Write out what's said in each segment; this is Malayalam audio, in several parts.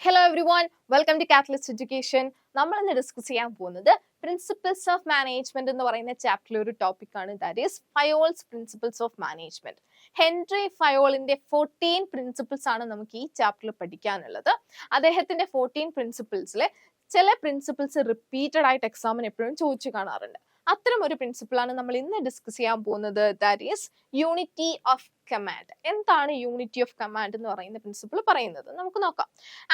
Hello everyone, welcome to Catalyst Education. നമ്മൾ ഇന്ന് ഡിസ്കസ് ചെയ്യാൻ പോകുന്നത് പ്രിൻസിപ്പിൾസ് ഓഫ് മാനേജ്മെന്റ് എന്ന് പറയുന്ന ചാപ്റ്ററിലെ ഒരു ടോപ്പിക് ആണ്. That is Fayol's principles of management. Henry ഫയോളിന്റെ 14 പ്രിൻസിപ്പിൾസ് ആണ് നമുക്ക് ഈ ചാപ്റ്ററിൽ പഠിക്കാനുള്ളത്. അദ്ദേഹത്തിന്റെ 14 പ്രിൻസിപ്പിൾസിൽ ചില പ്രിൻസിപ്പിൾസ് റിപ്പീറ്റഡ് ആയിട്ട് എക്സാമിന് എപ്പോഴും ചോദിച്ചു കാണാറുണ്ട്. അത്തരം ഒരു പ്രിൻസിപ്പിൾ ആണ് നമ്മൾ ഇന്ന് ഡിസ്കസ് ചെയ്യാൻ പോകുന്നത്. That is unity of command. എന്താണ് യൂണിറ്റി ഓഫ് കമാൻഡ് എന്ന് പറയുന്ന പ്രിൻസിപ്പിൾ പറയുന്നത്? നമുക്ക് നോക്കാം.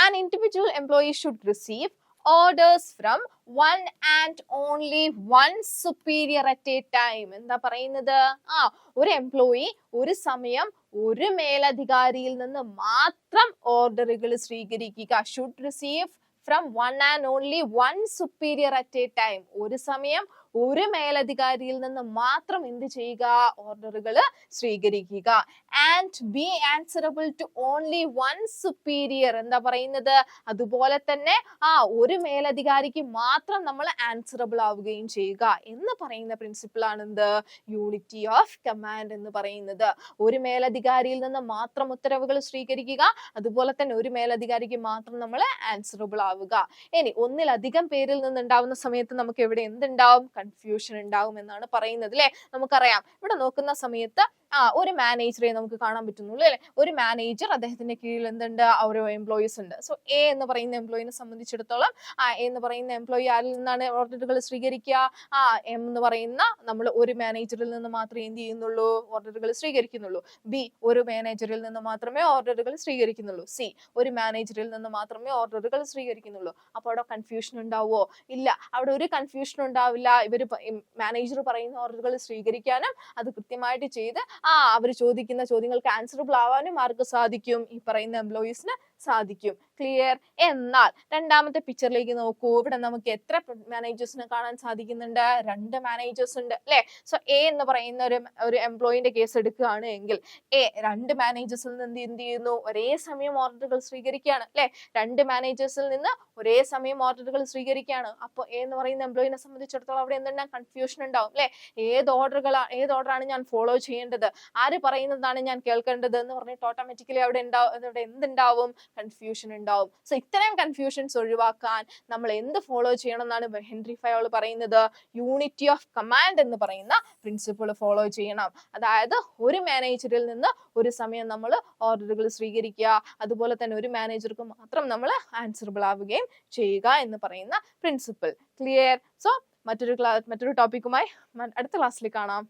An individual employee should receive orders from one and only one superior at a time. എന്താ പറയുന്നത്? ഒരു എംപ്ലോയി ഒരു സമയം ഒരു മേലധികാരിയിൽ നിന്ന് മാത്രം ഓർഡറുകൾ സ്വീകരിക്കുക. Should receive from one and only one superior at a time. ഒരു സമയം ഒരു മേലധികാരിയിൽ നിന്ന് മാത്രം എന്ത് ചെയ്യുക? ഓർഡറുകൾ സ്വീകരിക്കുക. And be answerable to only one superior. എന്താ പറയുന്നത്? അതുപോലെ തന്നെ ഒരു മേലധികാരിക്ക് മാത്രം നമ്മൾ ആൻസറബിൾ ആവുകയും ചെയ്യുക എന്ന് പറയുന്ന പ്രിൻസിപ്പിൾ ആണ് എന്ത്? യൂണിറ്റി ഓഫ് കമാൻഡ് എന്ന് പറയുന്നത്. ഒരു മേലധികാരിയിൽ നിന്ന് മാത്രം ഉത്തരവുകൾ സ്വീകരിക്കുക, അതുപോലെ തന്നെ ഒരു മേലധികാരിക്ക് മാത്രം നമ്മൾ ആൻസറബിൾ ആവുക. ഇനി ഒന്നിലധികം പേരിൽ നിന്നുണ്ടാവുന്ന സമയത്ത് നമുക്ക് എവിടെ എന്തുണ്ടാവും? കൺഫ്യൂഷൻ ഉണ്ടാവും എന്നാണ് പറയുന്നത് അല്ലെ. നമുക്കറിയാം, ഇവിടെ നോക്കുന്ന സമയത്ത് ഒരു മാനേജറെ നമുക്ക് കാണാൻ പറ്റുന്നുള്ളൂ അല്ലെ. ഒരു മാനേജർ, അദ്ദേഹത്തിന്റെ കീഴിൽ എന്തുണ്ട്? ഓരോ എംപ്ലോയീസ് ഉണ്ട്. സോ എ എന്ന് പറയുന്ന എംപ്ലോയിനെ സംബന്ധിച്ചിടത്തോളം എ എന്ന് പറയുന്ന എംപ്ലോയി ആരിൽ നിന്നാണ് ഓർഡറുകൾ സ്വീകരിക്കുക? എം എന്ന് പറയുന്ന നമ്മൾ ഒരു മാനേജറിൽ നിന്ന് മാത്രമേ എന്ത് ചെയ്യുന്നുള്ളൂ? ഓർഡറുകൾ സ്വീകരിക്കുന്നുള്ളൂ. ബി ഒരു മാനേജറിൽ നിന്ന് മാത്രമേ ഓർഡറുകൾ സ്വീകരിക്കുന്നുള്ളൂ. സി ഒരു മാനേജറിൽ നിന്ന് മാത്രമേ ഓർഡറുകൾ സ്വീകരിക്കുന്നുള്ളൂ. അപ്പൊ അവിടെ കൺഫ്യൂഷൻ ഉണ്ടാവോ? ഇല്ല, അവിടെ ഒരു കൺഫ്യൂഷൻ ഉണ്ടാവില്ല. ഇവര് മാനേജർ പറയുന്ന ഓർഡറുകൾ സ്വീകരിക്കാനും അത് കൃത്യമായിട്ട് ചെയ്ത് അവർ ചോദിക്കുന്ന ചോദ്യങ്ങൾക്ക് ആൻസറബിൾ ആവാനും ആർക്ക് സാധിക്കും? ഈ പറയുന്ന എംപ്ലോയീസിന് സാധിക്കും. ക്ലിയർ? എന്നാൽ രണ്ടാമത്തെ പിക്ചറിലേക്ക് നോക്കൂ. ഇവിടെ നമുക്ക് എത്ര മാനേജേഴ്സിനെ കാണാൻ സാധിക്കുന്നുണ്ട്? 2 മാനേജേഴ്സ് ഉണ്ട് അല്ലെ. സോ എ എന്ന് പറയുന്ന ഒരു എംപ്ലോയിന്റെ കേസ് എടുക്കുകയാണ് എങ്കിൽ എ 2 മാനേജേഴ്സിൽ നിന്ന് എന്ത് ചെയ്യുന്നു? ഒരേ സമയം ഓർഡറുകൾ സ്വീകരിക്കുകയാണ് അല്ലെ. 2 മാനേജേഴ്സിൽ നിന്ന് ഒരേ സമയം ഓർഡറുകൾ സ്വീകരിക്കുകയാണ്. അപ്പോൾ എ എന്ന് പറയുന്ന എംപ്ലോയിനെ സംബന്ധിച്ചിടത്തോളം അവിടെ എന്തുണ്ടാകും? കൺഫ്യൂഷൻ ഉണ്ടാവും അല്ലെ. ഏത് ഓർഡറാണ് ഞാൻ ഫോളോ ചെയ്യേണ്ടത്, ആര് പറയുന്നതാണ് ഞാൻ കേൾക്കേണ്ടത് എന്ന് പറഞ്ഞിട്ട് ഓട്ടോമാറ്റിക്കലി അവിടെ എന്തുണ്ടാവും? കൺഫ്യൂഷൻ ഉണ്ടാവും. സോ ഇത്തരം കൺഫ്യൂഷൻസ് ഒഴിവാക്കാൻ നമ്മൾ എന്ത് ഫോളോ ചെയ്യണം എന്നാണ് ഹെൻറി ഫയോൾ പറയുന്നത്? യൂണിറ്റി ഓഫ് കമാൻഡ് എന്ന് പറയുന്ന പ്രിൻസിപ്പിൾ ഫോളോ ചെയ്യണം. അതായത് ഒരു മാനേജറിൽ നിന്ന് ഒരു സമയം നമ്മൾ ഓർഡറുകൾ സ്വീകരിക്കുക, അതുപോലെ തന്നെ ഒരു മാനേജർക്ക് മാത്രം നമ്മൾ ആൻസറബിൾ ആവുകയും ചെയ്യുക എന്ന് പറയുന്ന പ്രിൻസിപ്പിൾ. ക്ലിയർ? സോ മറ്റൊരു ടോപ്പിക്കുമായി അടുത്ത ക്ലാസ്സിൽ കാണാം.